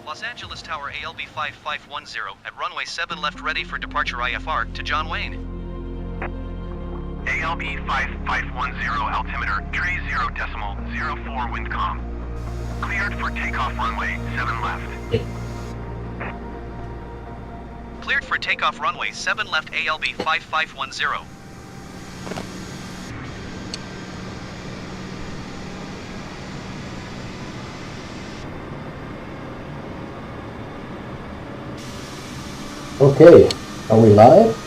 Los Angeles Tower ALB 5510 at runway 7 left ready for departure IFR to John Wayne. ALB 5510 altimeter, tree 0.04 windcom. Cleared for takeoff runway 7 left. Cleared for takeoff runway 7 left ALB 5510. Okay, are we live?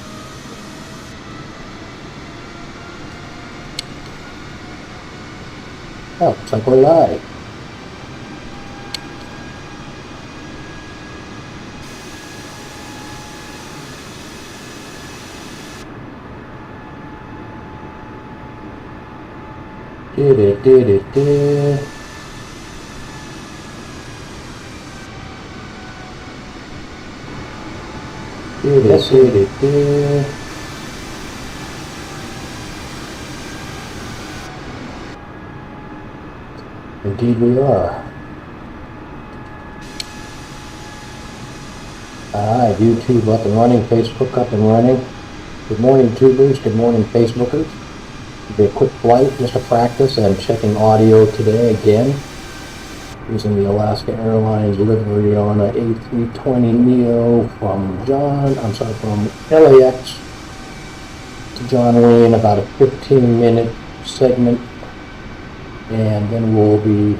Oh, looks like we're live. Do-do-do-do-do. Do-do-do-do-do. Indeed we are. Alright, YouTube up and running, Facebook up and running. Good morning, tubers. Good morning, Facebookers. It'll be a quick flight, just a practice, and checking audio today again. Using the Alaska Airlines livery on a A320neo from LAX to John Wayne, about a 15-minute segment, and then we'll be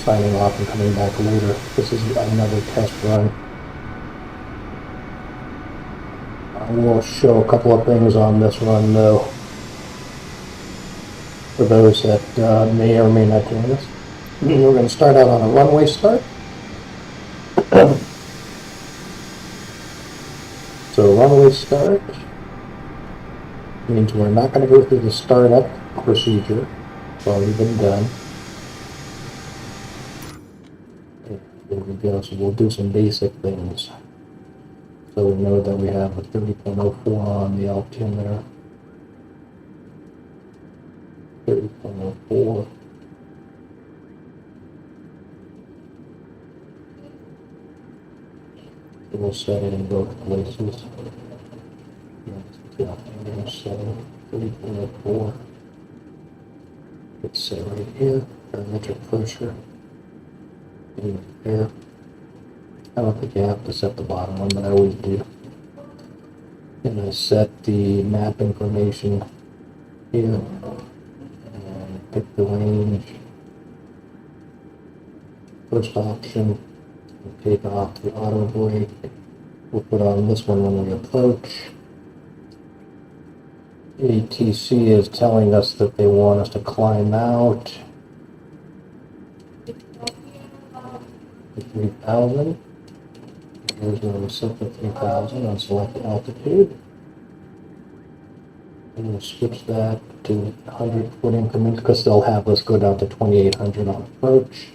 signing off and coming back later. This is another test run. I will show a couple of things on this run though, for those that may or may not join us. We're going to start out on a runway start. So runway start means we're not going to go through the startup procedure. It's already been done. There we go. So we'll do some basic things. So we know that we have a 30.04 on the altimeter. 30.04. We'll set it in both places. Yeah, 30.04. It's set right here. Barometric pressure. There. I don't think you have to set the bottom one, but I always do. And I set the map information here. And pick the range. First option. We'll take off the auto brake. We'll put on this one when we approach. ATC is telling us that they want us to climb out to 3,000. Here's where we set the 3,000 and select the altitude. And we'll switch that to 100-foot increments because they'll have us go down to 2,800 on approach.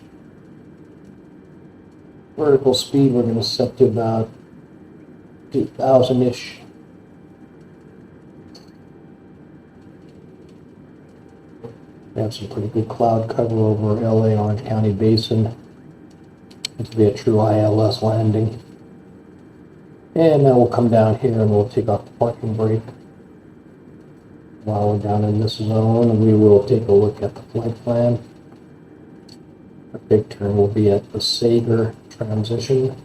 Vertical speed we're going to set to about 2,000-ish. We have some pretty good cloud cover over LA Orange County Basin. It'll be a true ILS landing. And now we'll come down here and we'll take off the parking brake. While we're down in this zone, we will take a look at the flight plan. Our big turn will be at the Sager transition.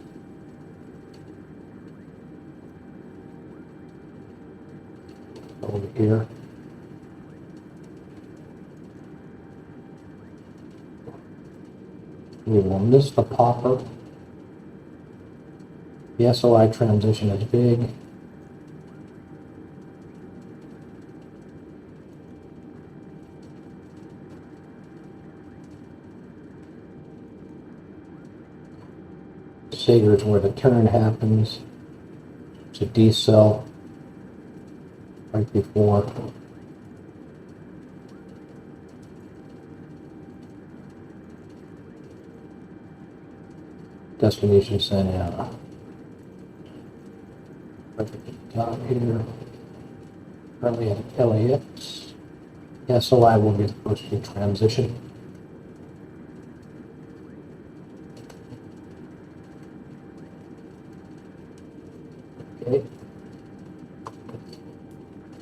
Over here. We will miss the popper. The SOI transition is big. Sager is where the turn happens. It's a decel right before. Destination Santa Ana. Right at the top here. Currently at LAX. SOI will be the first to transition.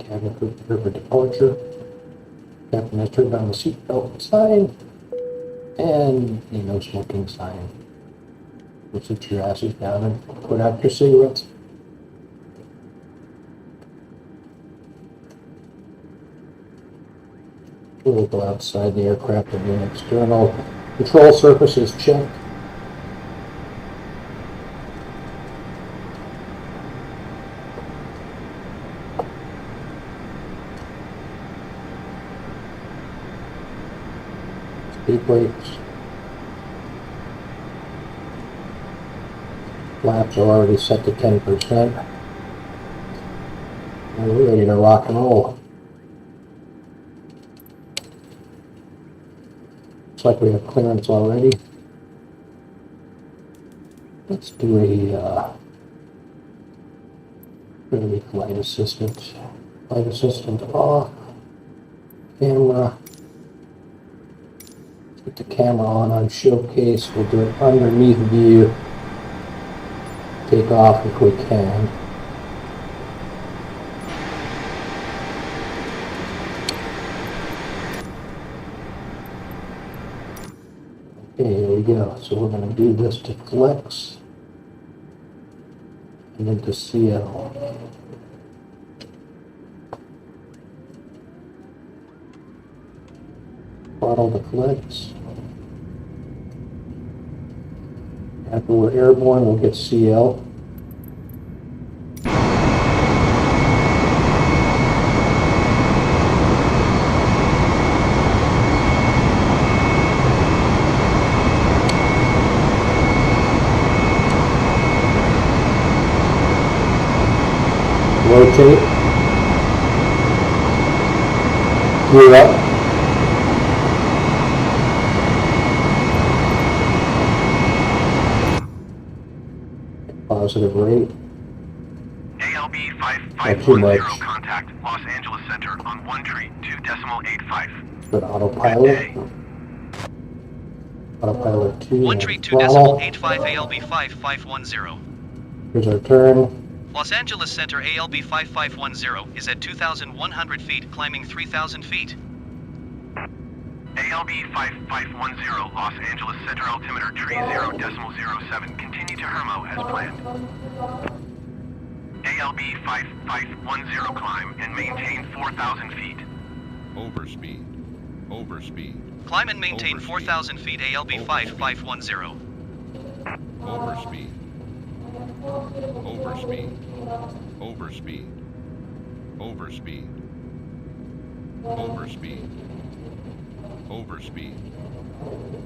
Cabin crew prepare for departure. Captain has turned on the seatbelt sign and a no smoking sign. So sit your asses down and put out your cigarettes. We'll go outside the aircraft and the external control surface is checked. Speed brakes. Flaps are already set to 10%. And we're ready to rock and roll. Looks like we have clearance already. Let's do a early flight assistant. Flight assistant off. Camera. Put the camera on showcase. We'll do it underneath view. Take off if we can. Okay, here we go. So we're going to do this to flex and then to CL. Throttle to flex. After we're airborne, we'll get CL. Rotate. Gear up. Positive rate. ALB 5510 contact Los Angeles Center on 132.85. Good autopilot. Autopilot 2. 132.85 ALB 5510. Here's our turn. Los Angeles Center ALB 5510 is at 2,100 feet, climbing 3,000 feet. ALB 5510 Los Angeles Center altimeter 30.07. Continue to Hermo as planned. ALB 5510 climb and maintain 4,000 feet. Overspeed. Overspeed. Climb and maintain 4,000 feet ALB 5510. Overspeed. Overspeed. Overspeed. Overspeed. Overspeed. Overspeed.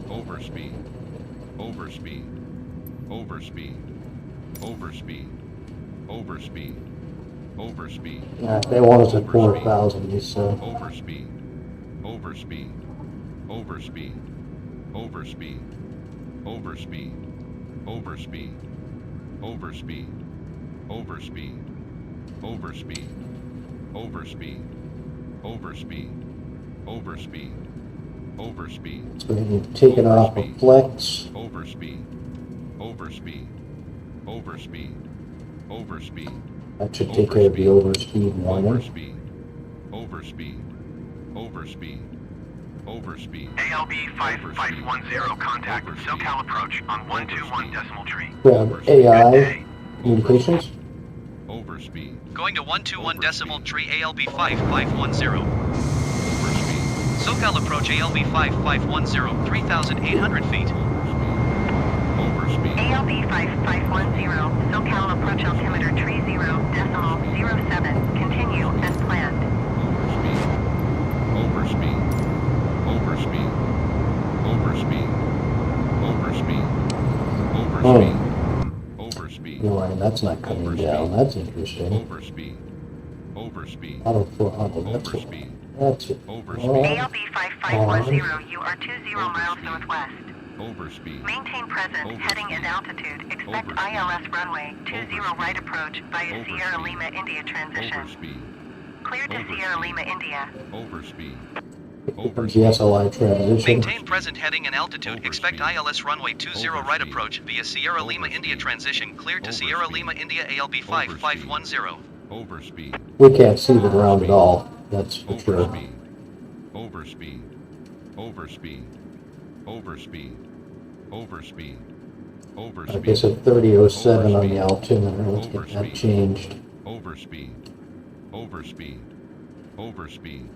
Overspeed. Overspeed. Overspeed. Overspeed. Overspeed. Overspeed. Yeah, they want us at 4,000, you said. Overspeed. Overspeed. Overspeed. Overspeed. Overspeed. Overspeed. Overspeed. Overspeed. Overspeed. Overspeed. Overspeed. Overspeed. Overspeed. Let's go ahead and take it off of flex. Overspeed. Overspeed. Overspeed. Overspeed. That should take care of the overspeed warning. Overspeed. Overspeed. Overspeed. Overspeed. ALB 5510 contact SoCal approach on 121.3. Grab AI communications. Overspeed. Going to 121.3 ALB 5510. Overspeed. SoCal approach ALB 5510, 3,800 feet. Overspeed. ALB 5510, SoCal approach altimeter 30.07. Continue as planned. Overspeed. Overspeed. Overspeed. Overspeed. Overspeed. Overspeed. You're right, that's not coming down. That's interesting. Overspeed. Overspeed. Auto 400. Overspeed. That's it. Overspeed. ALB 5510, you are 20 miles northwest. Overspeed. Maintain present, heading and altitude. Expect ILS runway 20 right approach via Sierra Lima India transition. Overspeed. Clear to Sierra Lima India. Overspeed. Comes the SLI transition. Maintain present heading and altitude. Expect ILS runway 20 right approach via Sierra Lima India transition. Clear to Sierra Lima India ALB 5510. Overspeed. We can't see the ground at all, that's for sure. Overspeed. Overspeed. Overspeed. Overspeed. Overspeed. Like I Overspeed. said, 3007 on the altimeter. Let's get that Overspeed. changed. Overspeed. Overspeed. Overspeed.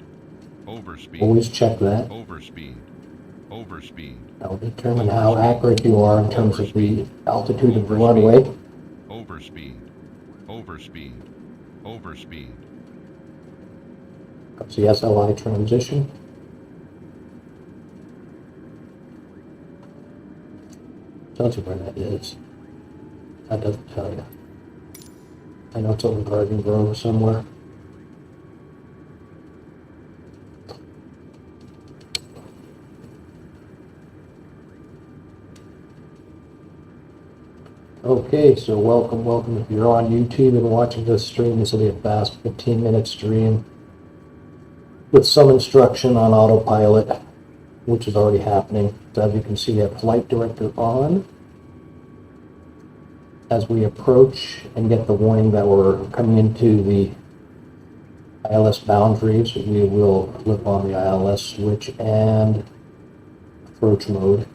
Overspeed. Always check that. Overspeed. Overspeed. That will determine how accurate you are in terms of the altitude of the runway. Overspeed. Overspeed. Overspeed. That's the SLI transition. Tells you where that is. That doesn't tell you. I know it's over Garden Grove somewhere. Okay, so welcome. If you're on YouTube and watching this stream, this will be a fast 15-minute stream with some instruction on autopilot, which is already happening. So as you can see, we have flight director on. As we approach and get the warning that we're coming into the ILS boundaries, we will flip on the ILS switch and approach mode.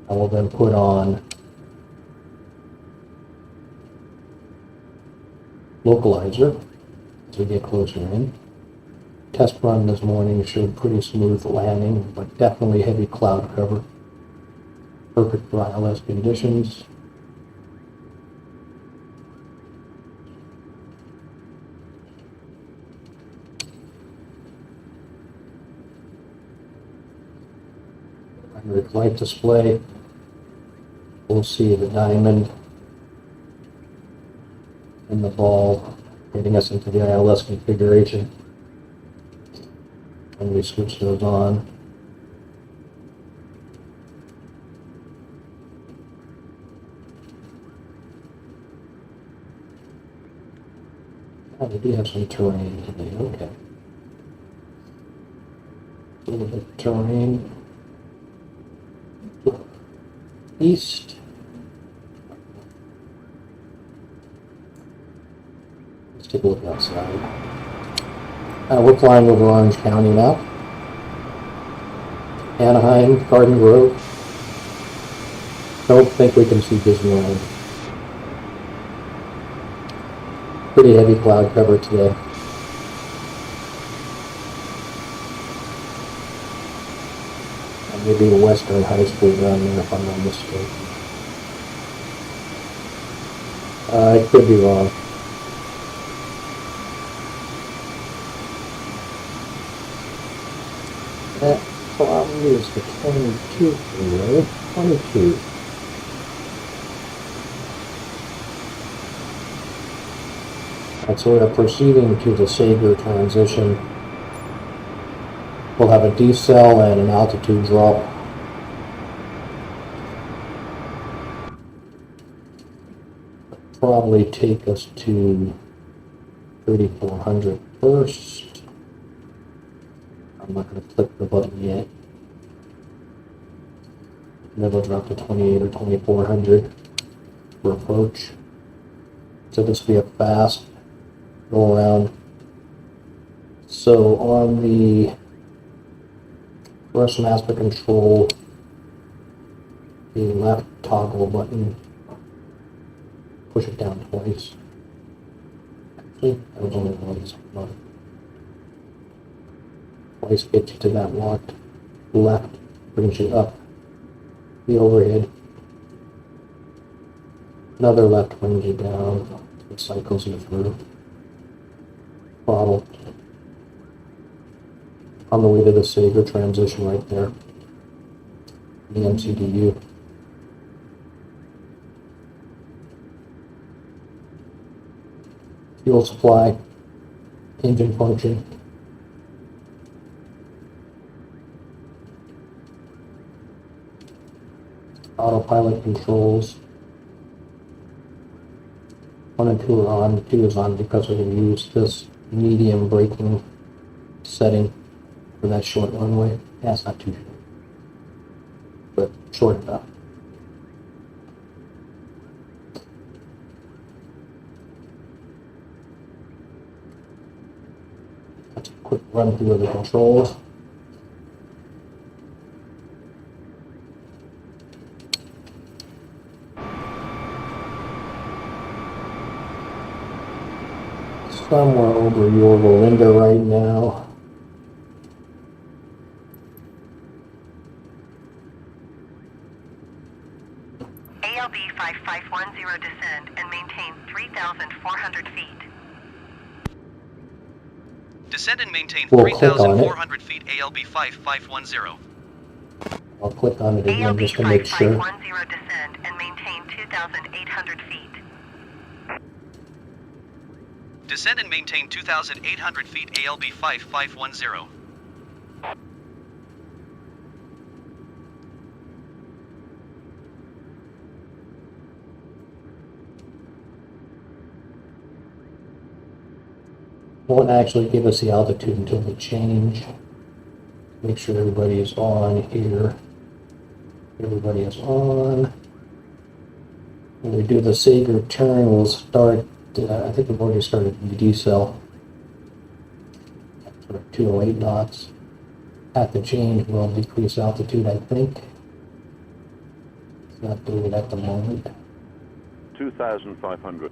I will then put on localizer as we get closer in. Test run this morning showed pretty smooth landing, but definitely heavy cloud cover. Perfect for ILS conditions. Primary flight display. We'll see the diamond and the ball getting us into the ILS configuration. And we switch those on. Oh, we do have some terrain today, okay. A little bit of terrain. East. Let's take a look outside. We're flying over Orange County now. Anaheim, Garden Grove. Don't think we can see Disneyland. Pretty heavy cloud cover today. And maybe a Western High School down there if I'm not mistaken. I could be wrong. That probably is the 22 freeway. 22. Alright, so we're proceeding to the Sager transition. We'll have a decel and an altitude drop. Probably take us to 3,400 first. I'm not going to click the button yet. And then we'll drop to 28 or 2,400 for approach. So this will be a fast go around. So on the thrust master control, the left toggle button, push it down twice. Actually, that was only once. Twice gets you to that locked left, brings you up the overhead. Another left brings you down, it cycles you through. Throttle. On the way to the Sager transition right there. The MCDU. Fuel supply, engine function. Autopilot controls. 1 and 2 are on. 2 is on because we're going to use this medium braking setting for that short runway. Yeah, it's not too short, but short enough. run through the controls. Somewhere over your Belinda right now. ALB 5510 descend and maintain 3,400 feet. Descend and maintain We'll click on it. 3,400 feet ALB 5510. I'll click on it again ALB just to make sure. 5510 descend and maintain 2,800 feet. Descend and maintain 2,800 feet ALB 5510. Won't actually give us the altitude until we change. Make sure everybody is on here. Everybody is on. When we do the Sager turn, we'll start, I think we've already started the decel. Sort of 208 knots. At the change, we'll decrease altitude, I think. It's not doing it at the moment. 2,500.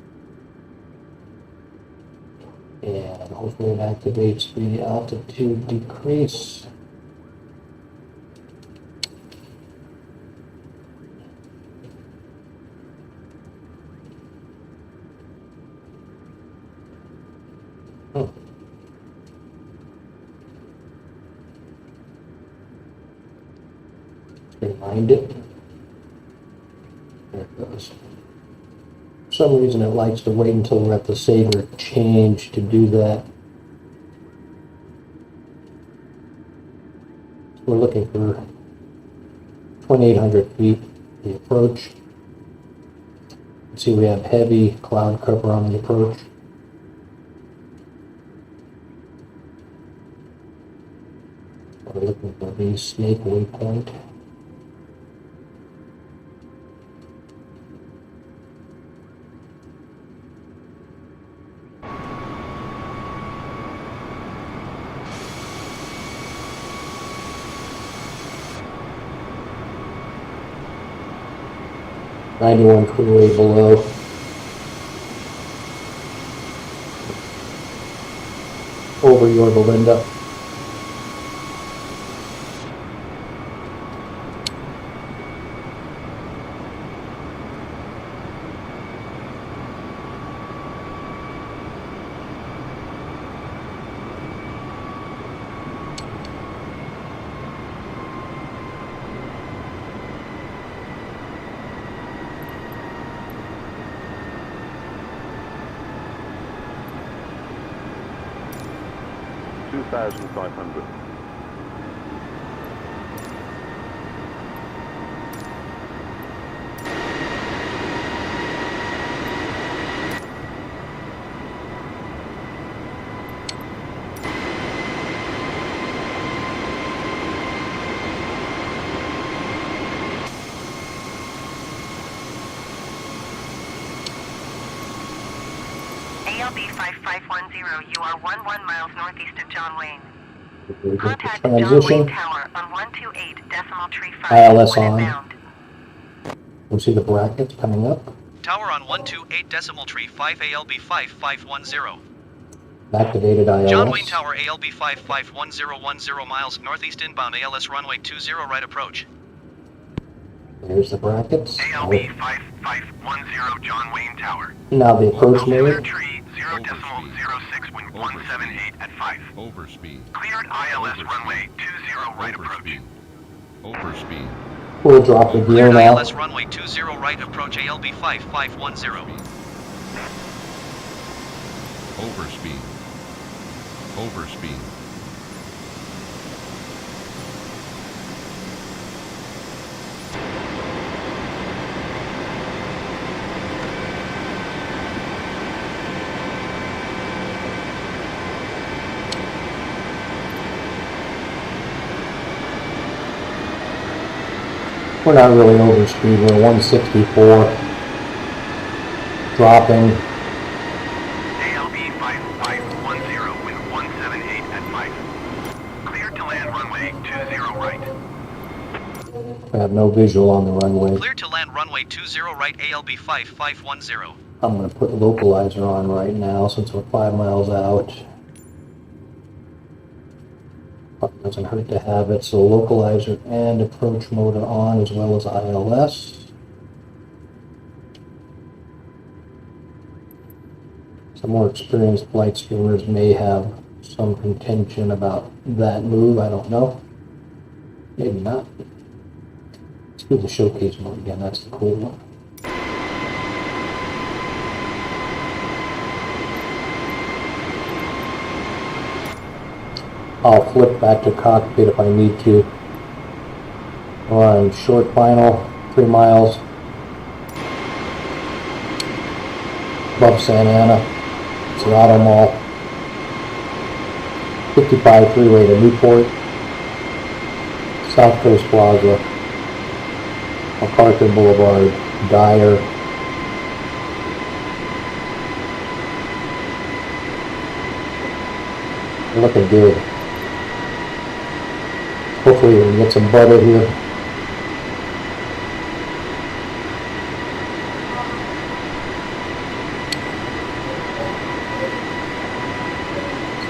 And hopefully it activates the altitude decrease. Rewind it. There it goes. For some reason it likes to wait until we're at the Sager change to do that. We're looking for 2,800 feet, the approach. See, we have heavy cloud cover on the approach. We're looking for the snake waypoint. .91 clearly below. Over your Belinda. $2,500. ALB 5510, you are 11 miles northeast of John Wayne. We get the Contact John Wayne transition. Tower on 128.3 ILS on. inbound. We'll see the brackets coming up. Tower on 128.5 ALB 5510. Activated ILS. John Wayne Tower ALB 5510 miles northeast inbound ALS runway 20 right approach. There's the brackets. ALB 5510 John Wayne Tower. Now the approach Altimeter mode. tree 0.06 wind 178 at 5. Overspeed. Cleared ILS runway 20 right approach. Overspeed. Overspeed. We'll drop the gear Cleared now. ILS runway 20 right approach ALB 5510. Overspeed. Overspeed. We're not really over speed. We're 164. Dropping. ALB 5510 wind 178 at 5. I have no visual on the runway. Clear to land runway 20 right ALB 5510. I'm going to put the localizer on right now since we're 5 miles out. Probably doesn't hurt to have it. So localizer and approach motor on as well as ILS. Some more experienced flight streamers may have some contention about that move. I don't know. Maybe not. Let's do the showcase mode again. That's the cool one. I'll flip back to cockpit if I need to. We're on short final, 3 miles above Santa Ana. It's the Auto Mall. 55 freeway to Newport. South Coast Plaza. MacArthur Boulevard. Dyer. Looking good. Hopefully we can get some butter here.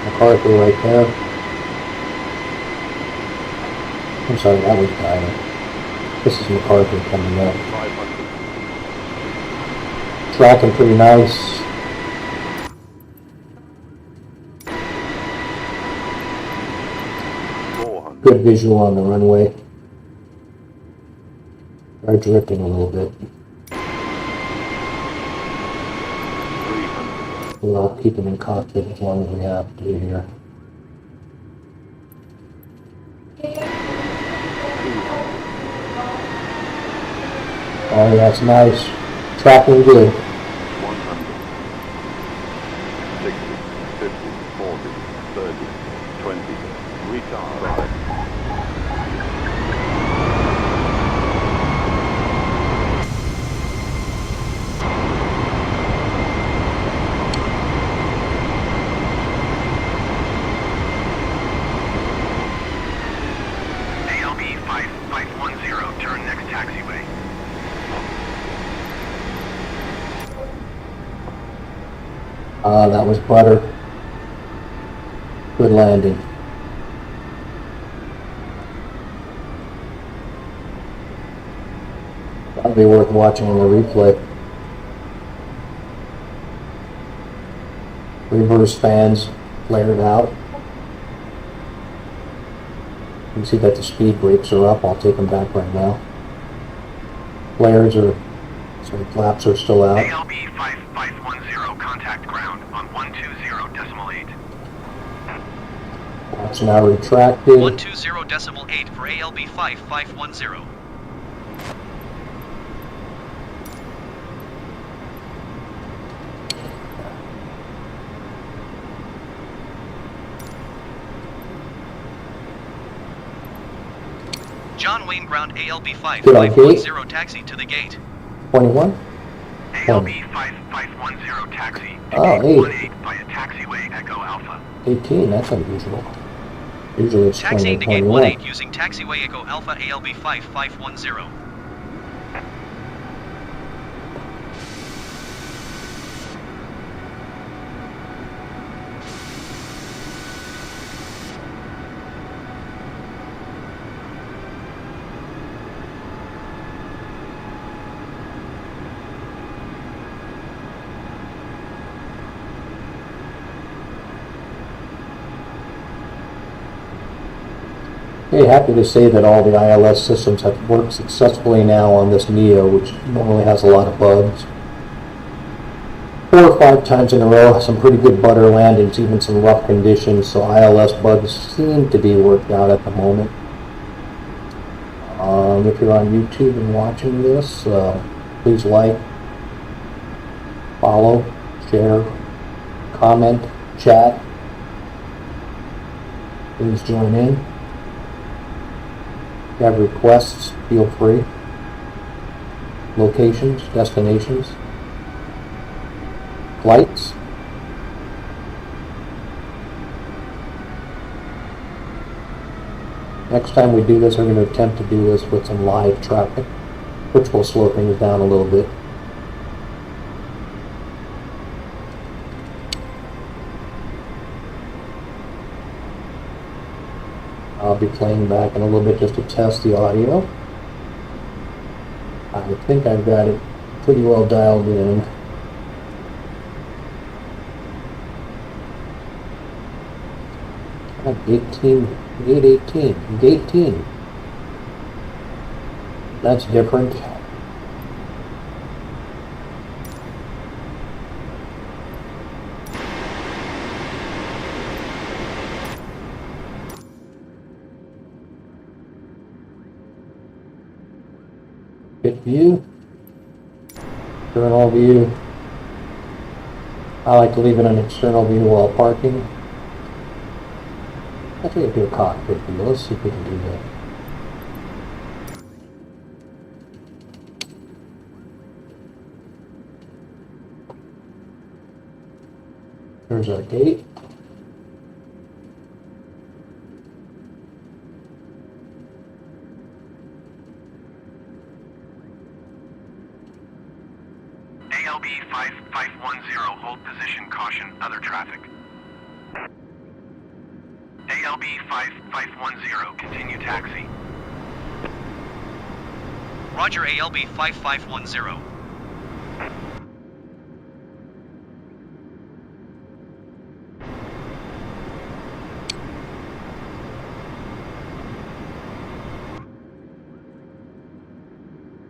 MacArthur right there. I'm sorry, that was Dyer. This is MacArthur coming up. Tracking pretty nice. Good visual on the runway. Are drifting a little bit. We'll keep them in cockpit as long as we have to here. Oh, that's nice. Tracking good. 100, 60, 50, 40, 30, 20, retard. ALB 5510, turn next taxiway. That was butter. Good landing. That'll be worth watching in the replay. Reverse fans flared out. You can see that the speed brakes are up. I'll take them back right now. Flares are, so the flaps are still out. ALB 5510, contact ground on 120.8. Flaps now retracted. 120.8 for ALB 5510. John Wayne Ground ALB 5510 taxi to the gate. 21? ALB 5510, taxi to Oh, gate 8. 18 via taxiway Echo Alpha. 18, that's unusual. Usually it's 20 Taxiing or to gate 21. 18 using taxiway Echo Alpha ALB 5510. Hey, happy to say that all the ILS systems have worked successfully now on this NEO, which normally has a lot of bugs. 4 or 5 times in a row, some pretty good butter landings, even some rough conditions, so ILS bugs seem to be worked out at the moment. If you're on YouTube and watching this, please like, follow, share, comment, chat. Please join in. If you have requests, feel free. Locations, destinations, flights. Next time we do this, we're going to attempt to do this with some live traffic, which will slow things down a little bit. I'll be playing back in a little bit just to test the audio. I think I've got it pretty well dialed in. Gate 18. That's different. Good view. External view. I like to leave it an external view while parking. I think I do a cockpit view. Let's see if we can do that. There's our gate. ALB 5510, hold position, caution, other traffic. ALB 5510, continue taxi. Roger, ALB 5510.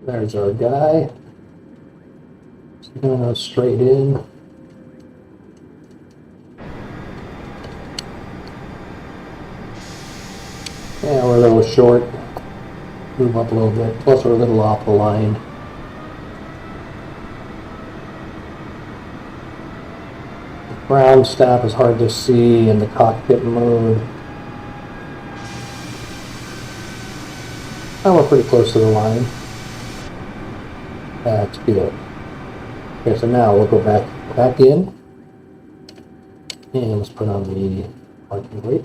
There's our guy. He's going straight in. Yeah, we're a little short. Move up a little bit. Plus we're a little off the line. The ground staff is hard to see in the cockpit mode. Oh, we're pretty close to the line. That's good. Okay, so now we'll go back in. And let's put on the parking brake.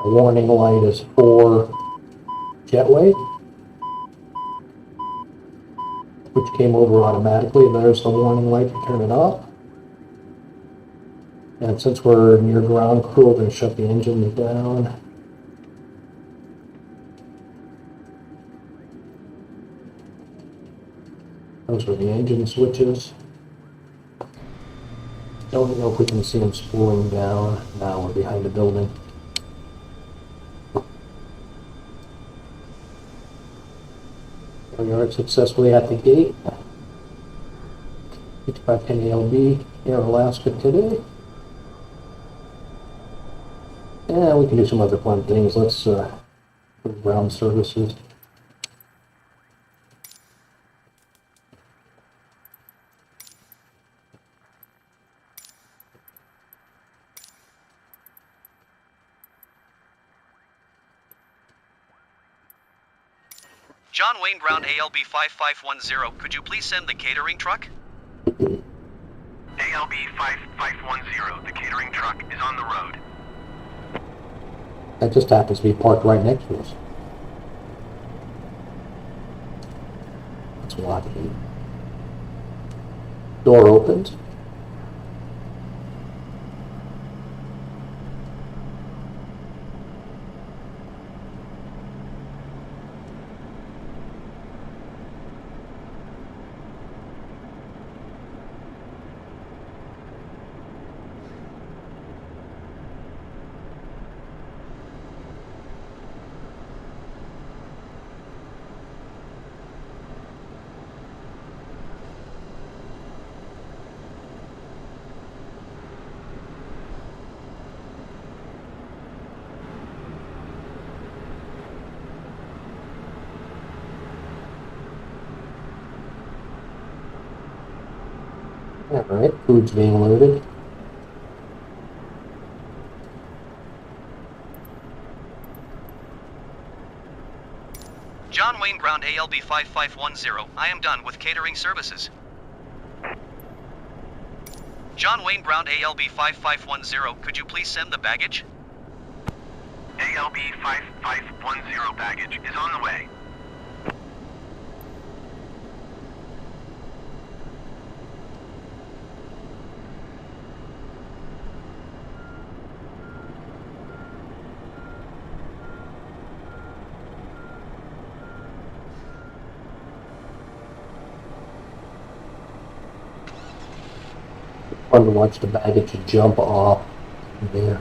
The warning light is for jetway, which came over automatically. There's the warning light to turn it off. And since we're near ground crew, we're going to shut the engine down. Those are the engine switches. Don't know if we can see them spooling down. Now we're behind the building. We are successfully at the gate. 5510 ALB, Air Alaska today. And we can do some other fun things. Let's put ground services. John Wayne Ground ALB 5510, could you please send the catering truck? ALB 5510, the catering truck is on the road. That just happens to be parked right next to us. Let's watch it. Door opens. Alright, food's being loaded. John Wayne Ground ALB 5510, I am done with catering services. John Wayne Brown ALB 5510, could you please send the baggage? ALB 5510 baggage is on the way. Fun to watch the baggage jump off there.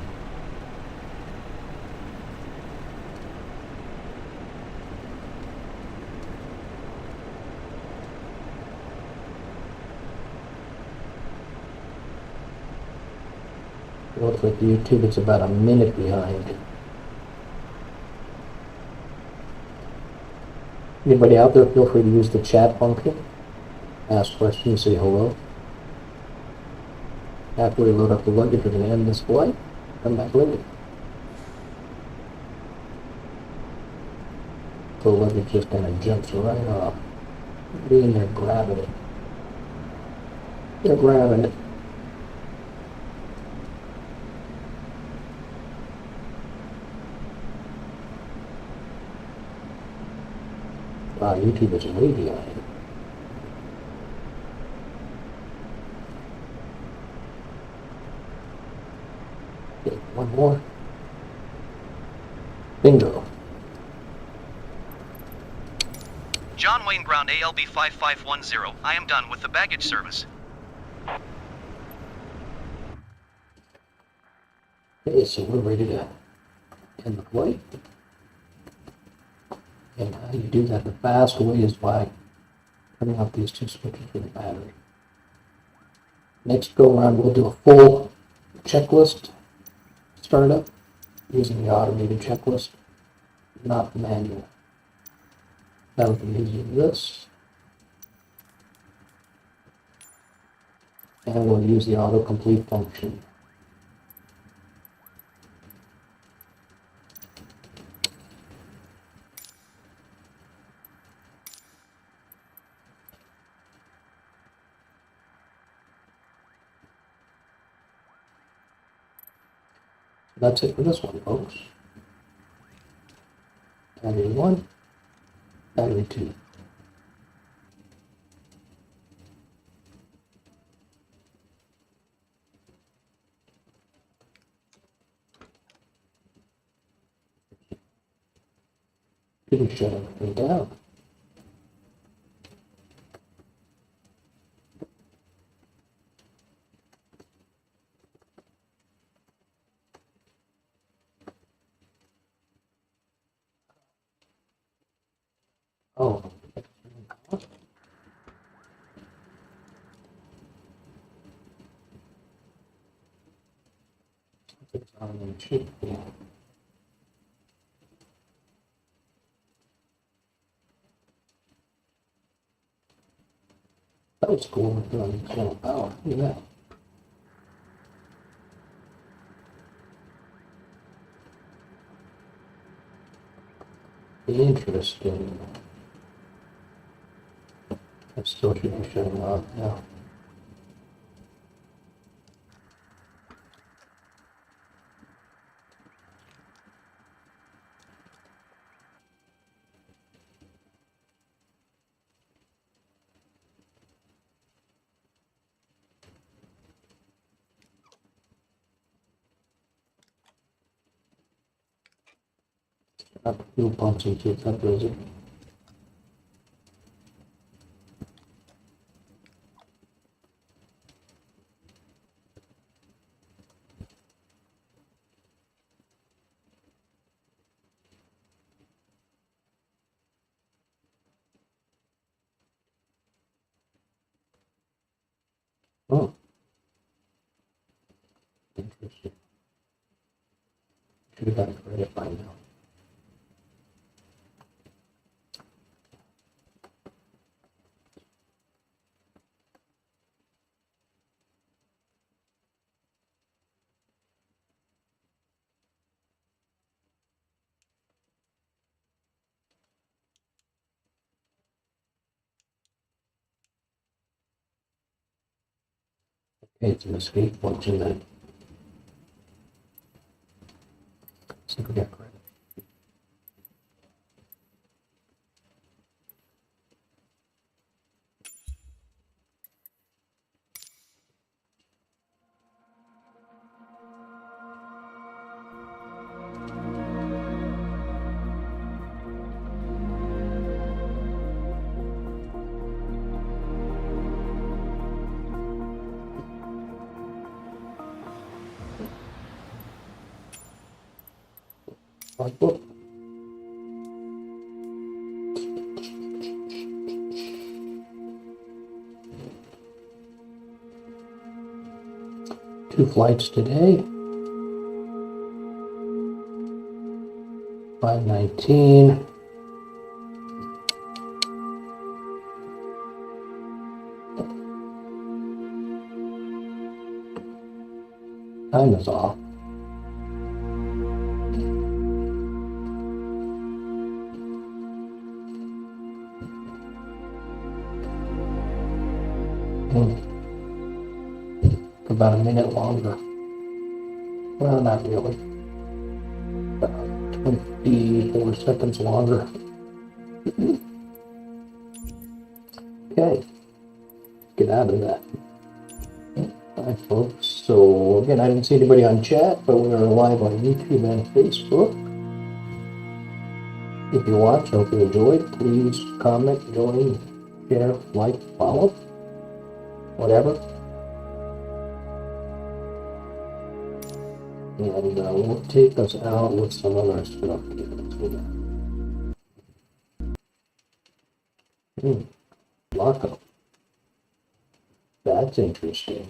Looks like YouTube is about a minute behind. Anybody out there, feel free to use the chat function. Ask questions, say hello. After we load up the luggage, we're going to end this flight. Come back later. The luggage just kind of jumps right off. Being there grabbing it. They're grabbing it. Wow, YouTube is way behind. Okay, one more. Bingo. John Wayne Brown ALB 5510, I am done with the baggage service. Okay, so we're ready to end the flight. And how you do that the fast way is by turning off these two switches for the battery. Next go around, we'll do a full checklist startup using the automated checklist, not the manual. That'll be using this. And we'll use the autocomplete function. That's it for this one, folks. Battery 1, battery 2. Didn't shut everything down. Oh. It's on the chip. Yeah. That was cool. With the power. Look at that. Interesting. That still should be shutting off now. Not the fuel pumps and shit, that does it. Oh. Interesting. Should have got it credit by now. Hey, it's an escape function then. See if we got credit. Logbook. Two flights today. 5:19. Time is off. For about a minute longer. Well, not really. About 24 seconds longer. Okay. Get out of that. Hi, folks. So, again, I didn't see anybody on chat, but we are live on YouTube and Facebook. If you watch, hope you enjoyed. Please comment, join, share, like, follow, whatever. And we'll take us out with some other stuff. Lockup. That's interesting.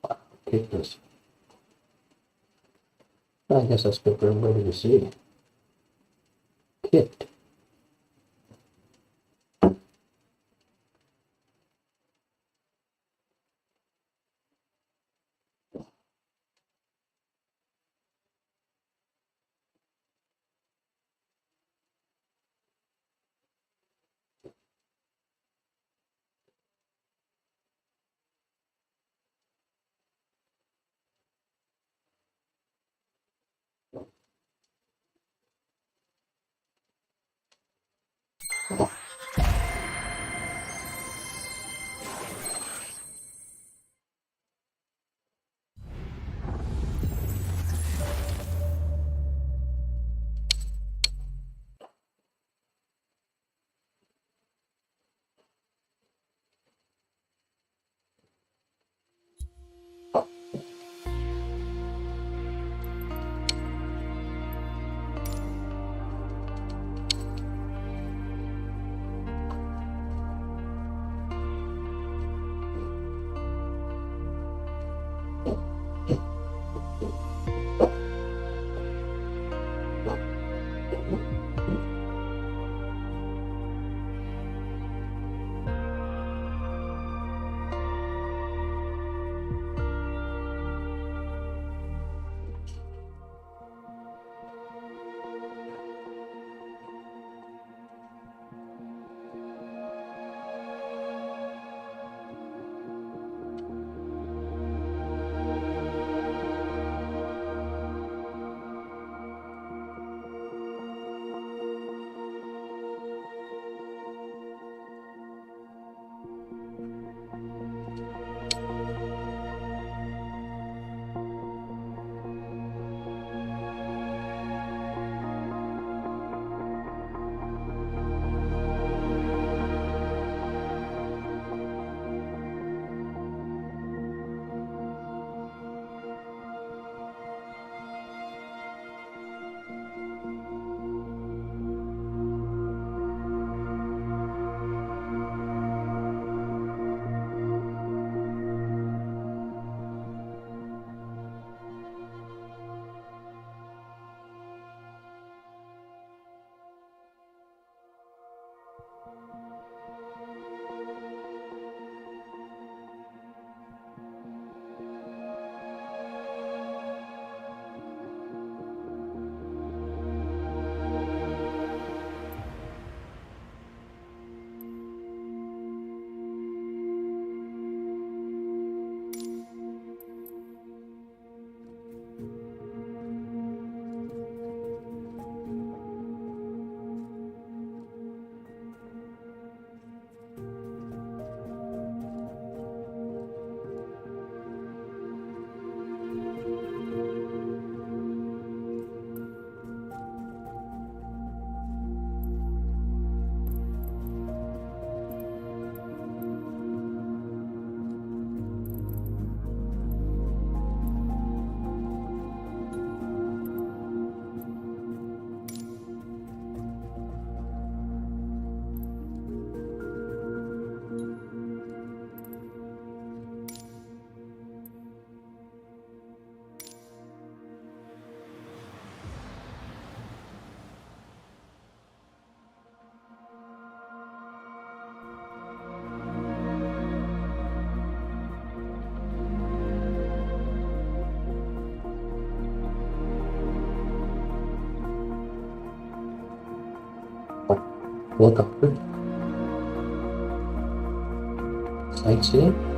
Wow, kick this. I guess that's good for everybody to see. Kicked. helicopter. Sightseeing.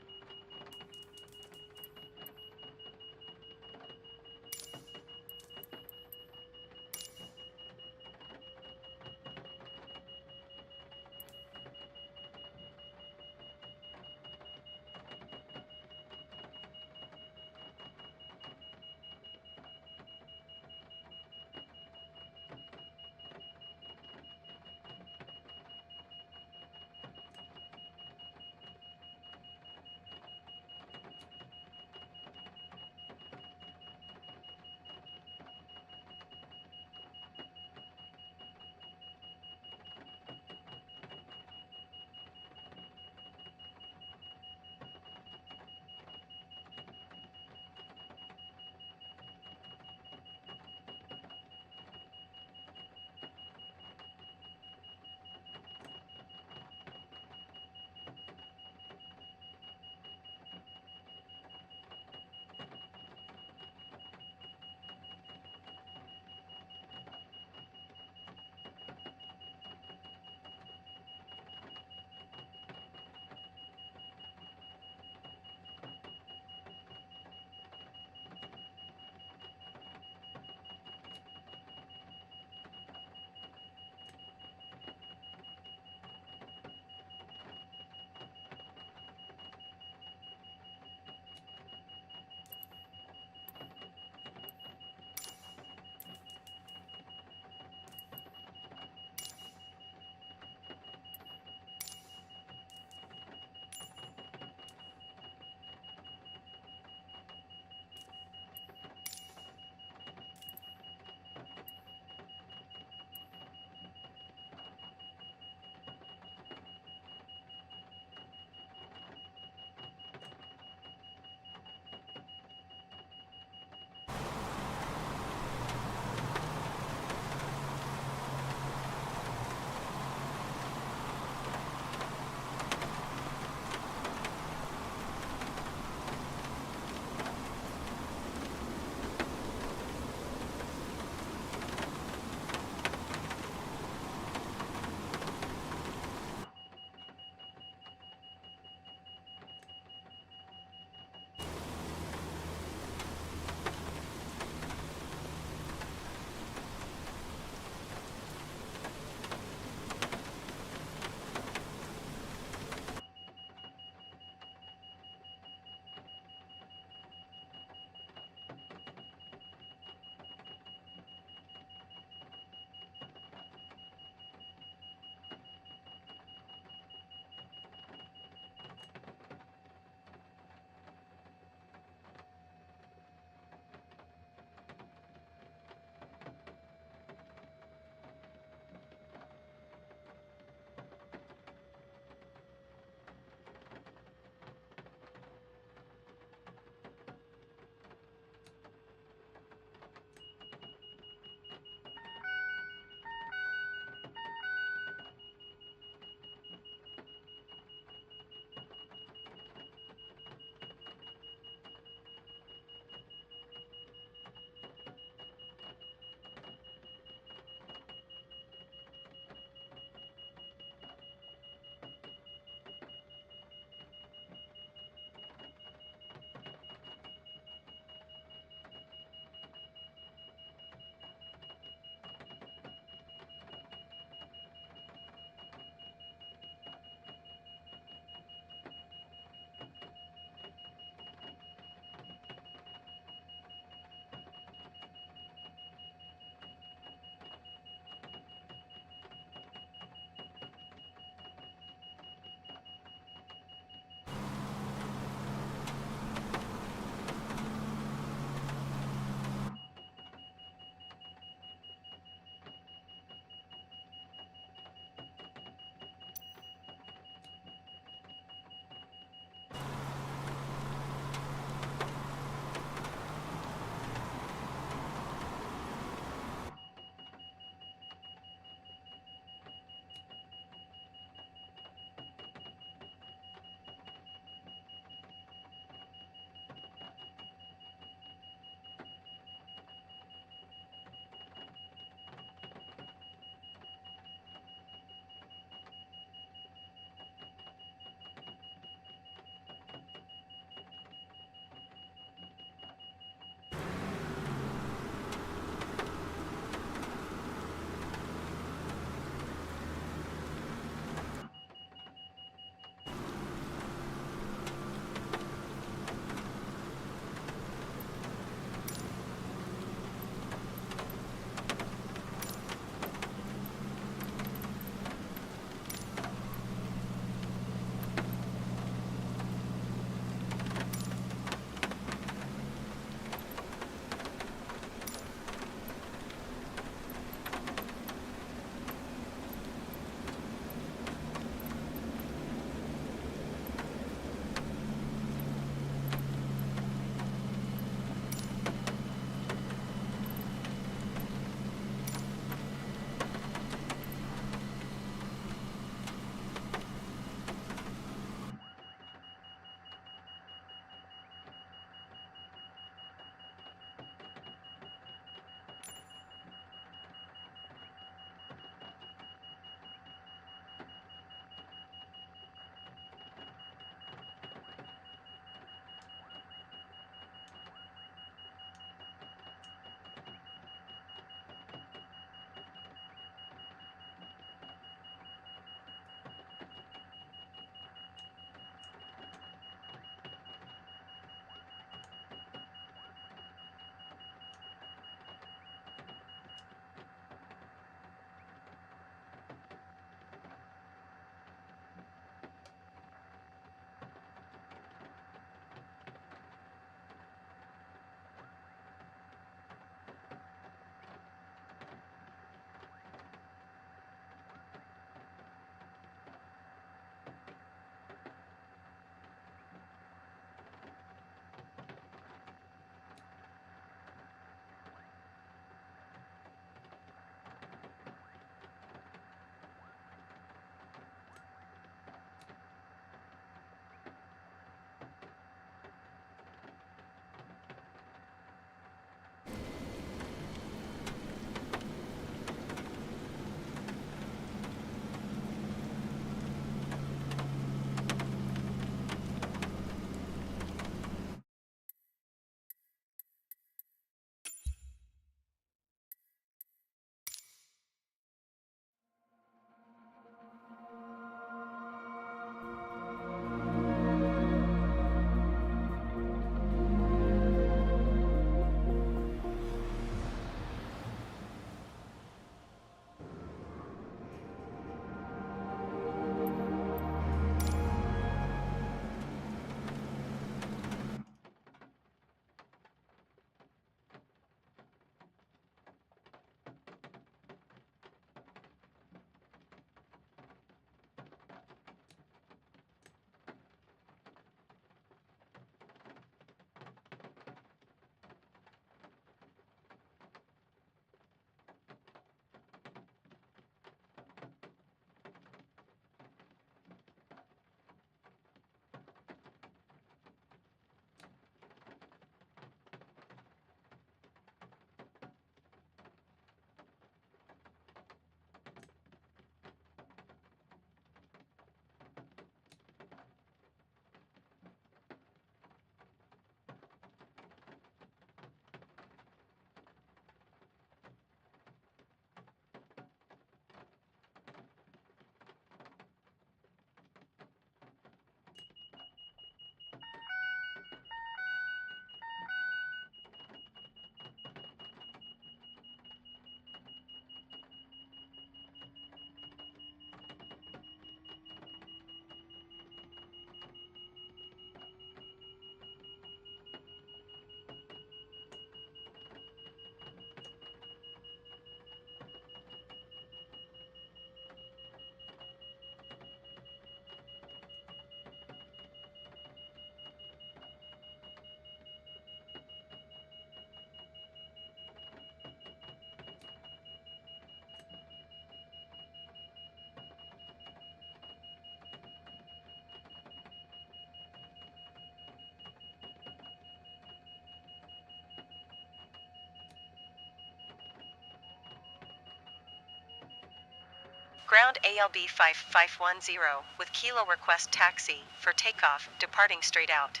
Ground ALB 5510 with Kilo request taxi for takeoff, departing straight out.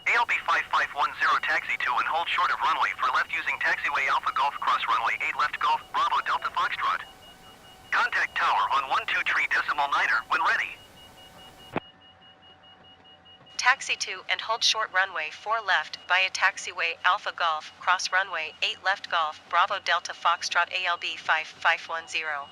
ALB 5510 taxi to and hold short of runway for left using taxiway Alpha Golf cross runway 8 left Golf Bravo Delta Foxtrot. Contact tower on 123.9er when ready. Taxi to and hold short runway 4 left via taxiway Alpha Golf cross runway 8 left Golf Bravo Delta Foxtrot ALB 5510.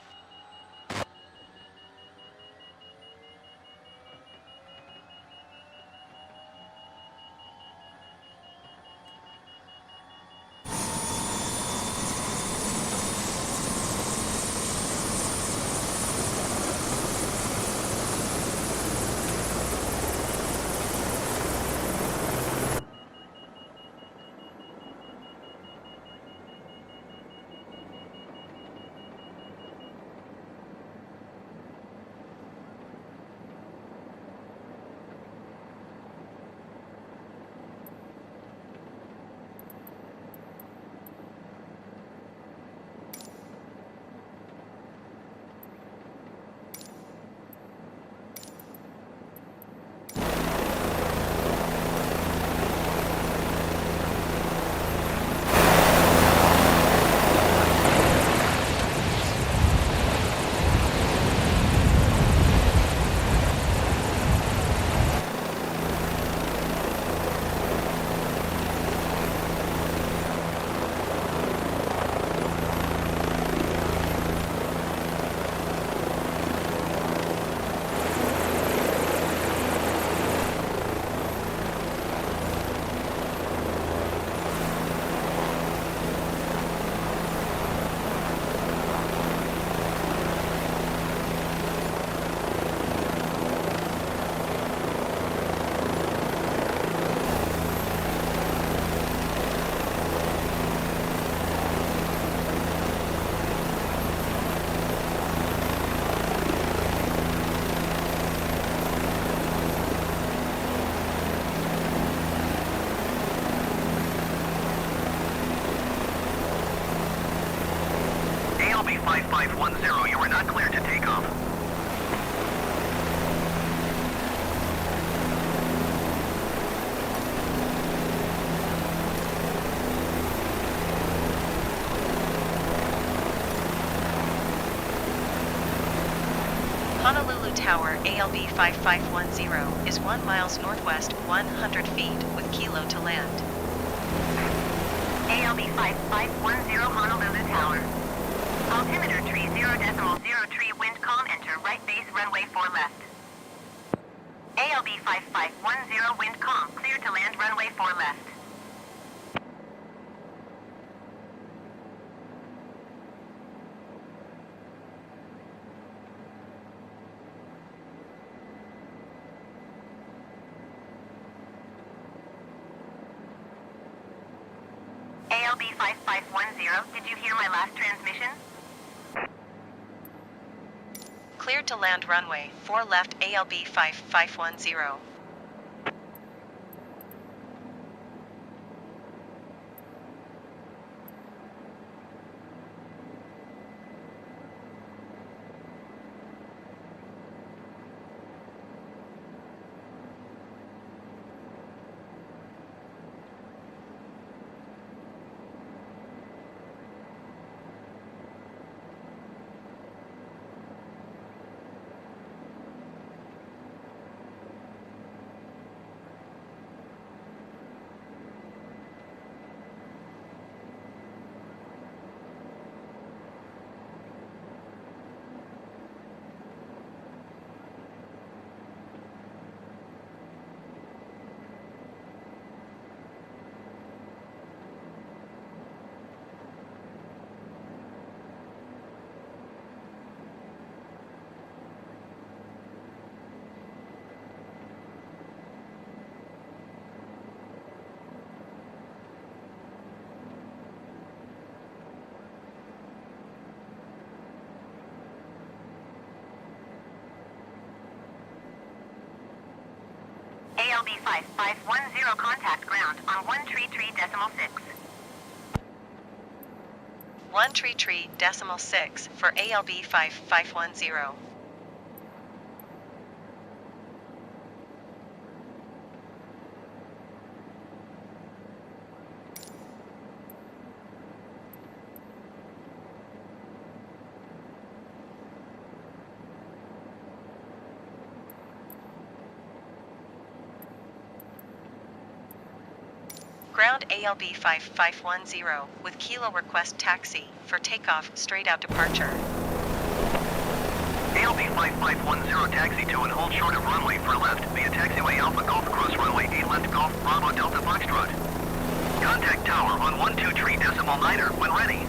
ALB 5510, you are not cleared to take off. Honolulu Tower ALB 5510 is 1 miles northwest 100 feet with Kilo to land. ALB 5510 Honolulu Tower. Altimeter tree 0.03 wind calm, enter right base runway 4 left. ALB 5510 wind calm, clear to land runway 4 left. ALB 5510, did you hear my last transmission? Cleared to land runway 4 left ALB 5510. ALB 5510 contact ground on 133.6. 133.6 for ALB 5510. Ground ALB 5510 with Kilo request taxi for takeoff straight out departure. ALB 5510 taxi to and hold short of runway for left via taxiway Alpha Golf cross runway 8 left Golf Bravo Delta Foxtrot. Contact tower on 123.9er when ready.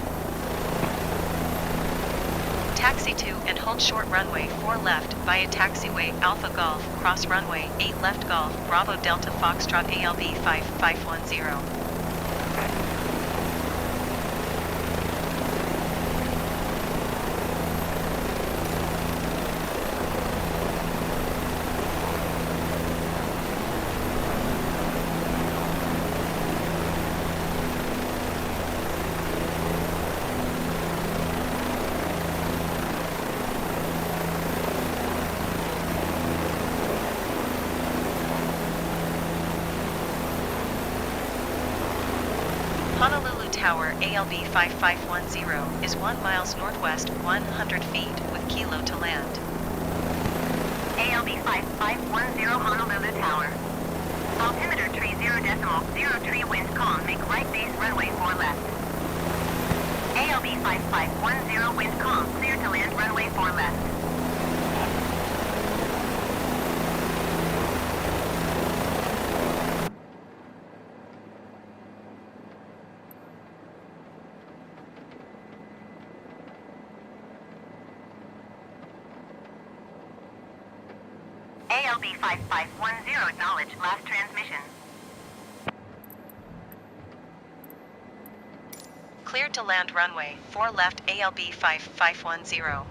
Taxi to and hold short runway 4 left via taxiway Alpha Golf cross runway 8 left Golf Bravo Delta Foxtrot ALB 5510. Honolulu Tower ALB 5510 is 1 miles northwest 100 feet with Kilo to land. ALB 5510 Honolulu Tower. Altimeter tree 0.03 wind calm, make right base runway 4 left. ALB 5510 wind calm, clear to land runway 4 left. ALB 5510 acknowledge last transmission. Cleared to land runway 4 left ALB 5510.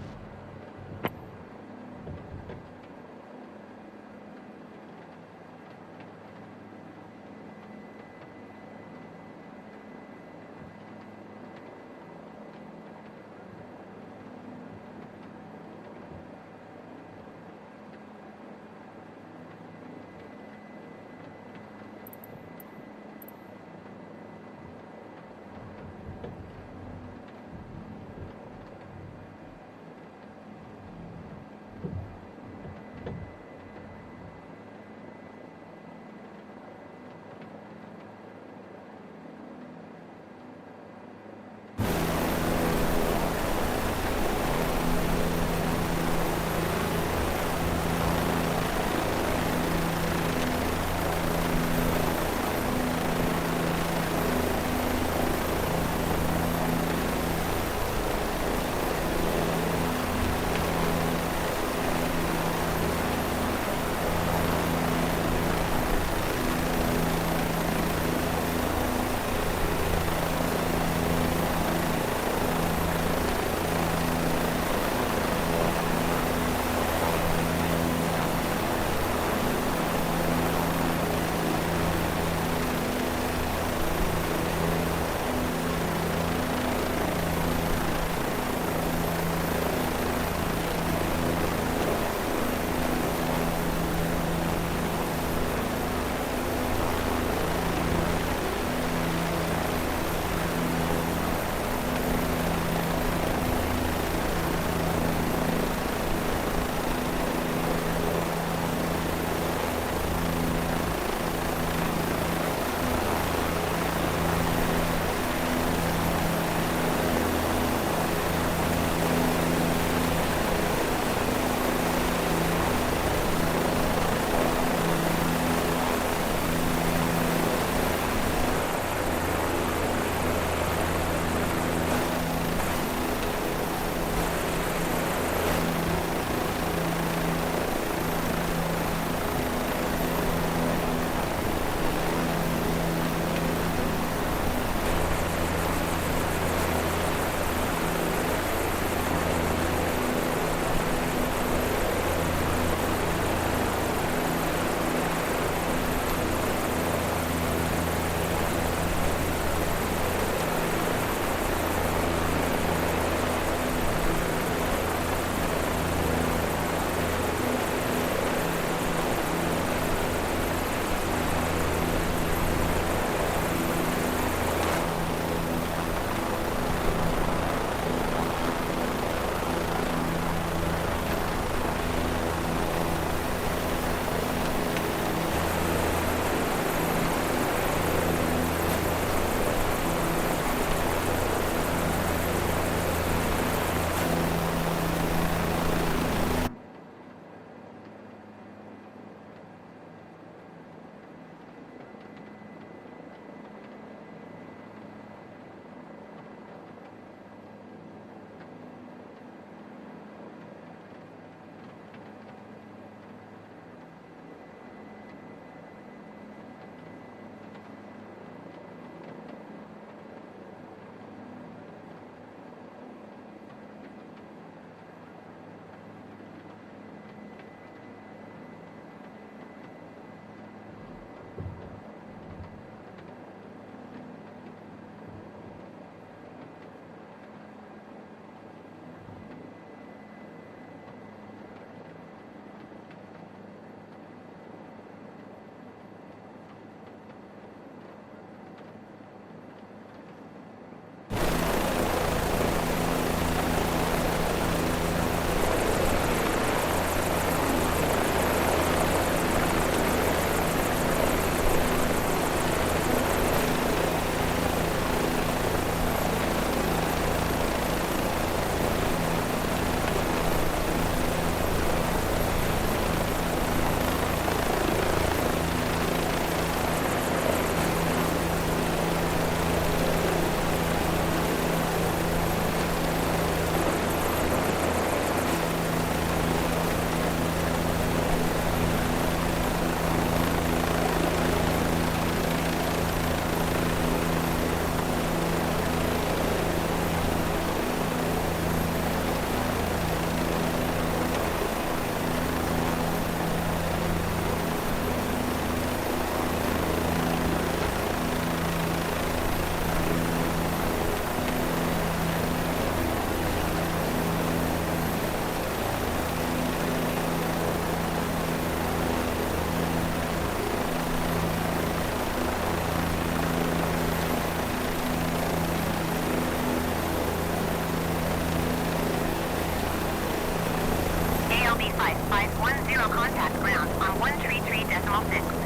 5510 contact ground on 133.6.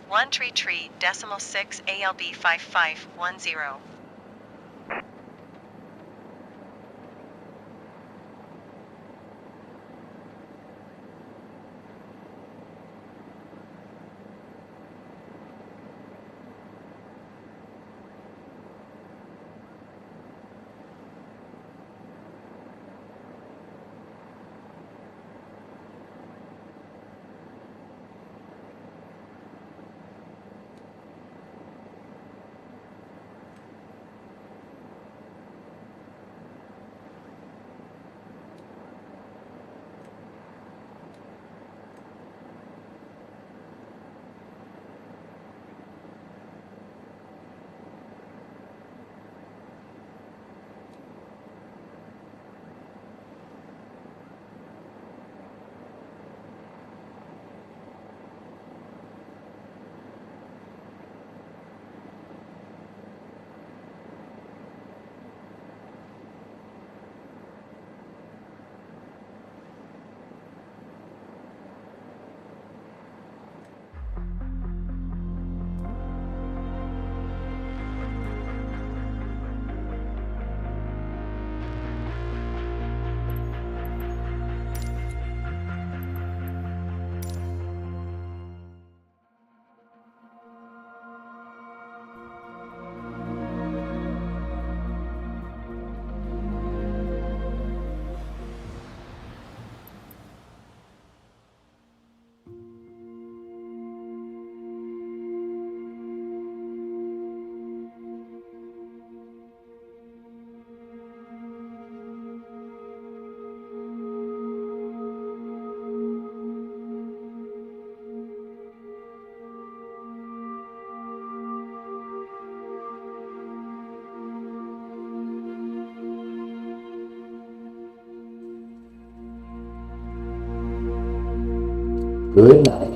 133.6 ALB 5510. Good night.